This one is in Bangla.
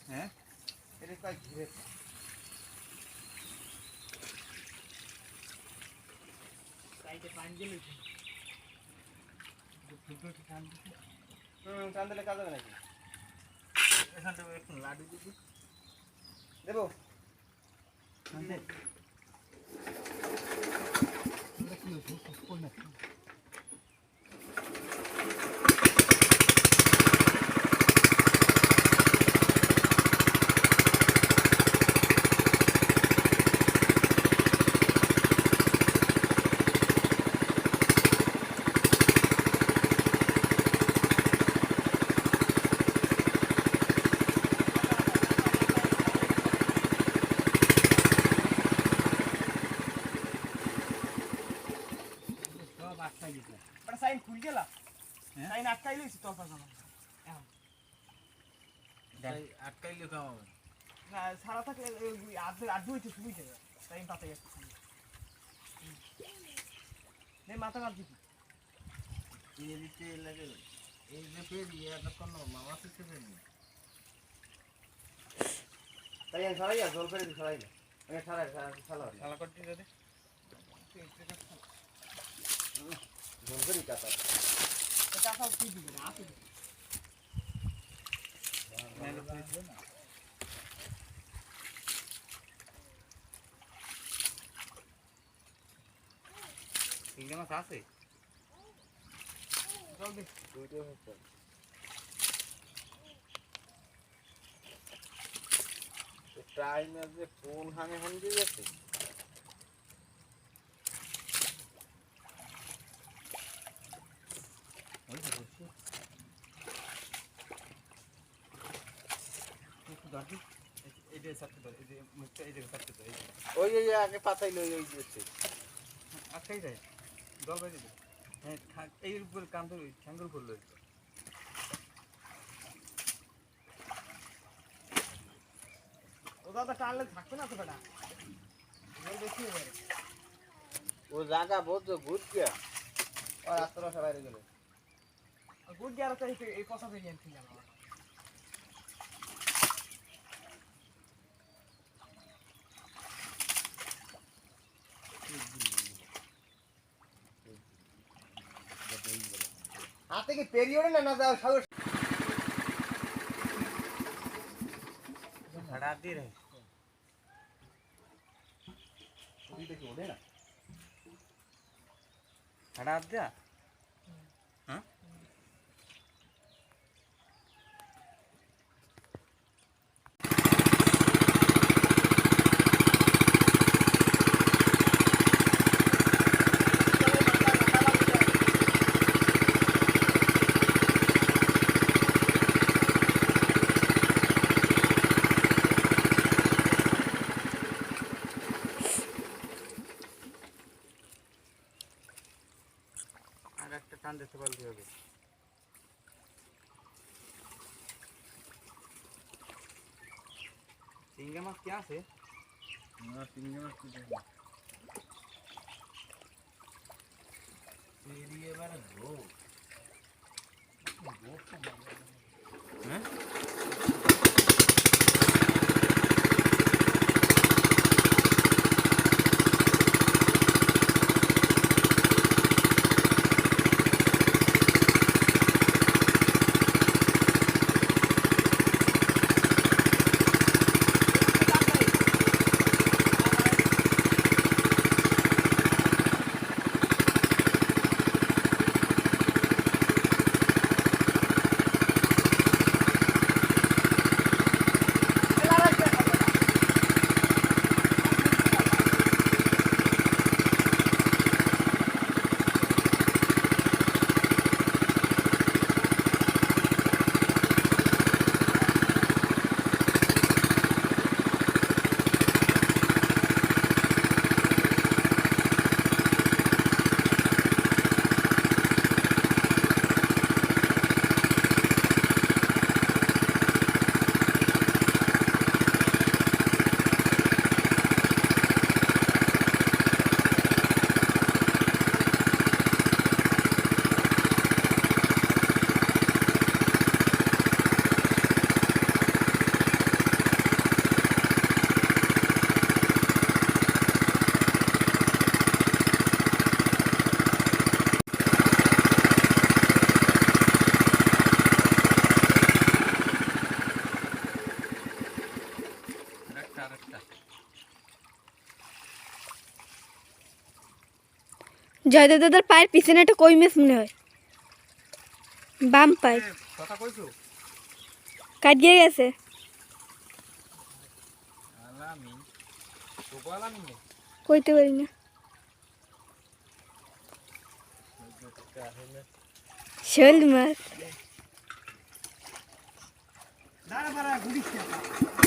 হ্যাঁ এটা কয় ঘিরে সাইডে পানি দিলে টান দিলে কাজ হবে নাকি এখান থেকে একটু লাডু দিবি দেবো সাইন খুল গেলা সাইন আটকাই লইছি তোর পাশে আটকাইলে খাওয়া না সারা থাকলে আড্ডু হইতে শুরু যাবে টাইম পাতে নে মাথা কাট দিবি এই দিতে লাগে এই যে ফেরি এটা কোন মামা থেকে ফেরি তাই আমি সরাই জল করে দিই সরাই আমি সারা সালা করতে দে জল করে কাটা এটা সব কি দিবি না আসে মেলে দিবি না চিংড়ি মাছ আছে জল দে ভিডিও হচ্ছে টাইমে যে ফোন হানে হান দিয়ে গেছে ওই আগে পাতাইল ওই দিয়েছে আটকাই যায় জল বাইরে দে হ্যাঁ এর উপর কাম ধরে ঠ্যাঙ্গল করলো ও দাদা টানলে থাকবে না তো বেটা জল বেশি হয়ে যাবে ও জায়গা বহুত ঘুর গিয়া আর রাস্তাটা বাইরে গেল গুড গিয়ার তো এই কথা বেরিয়ে আনছিল আমার হাতে কি পেরিয়ড না যাও সাহস खड़ा दे रहे अभी तक ओढ़े ना खड़ा दिया हाँ একটা টান দিতে পারলে হবে চিংড়ি মাছ কি আছে না চিংড়ি মাছ কি দেখো এরিয়ে এবারে গো হ্যাঁ জয়দেব দাদার পায়ের পিছনে একটা কই মাছ মনে হয়, বাম পায়ে কথা কইছো কাটিয়ে গেছে। আলামিন তো বলামিন নেই কইতে পারি না। শোল মাছ। দাঁড়া বাড়া গুড়ি খেয়ে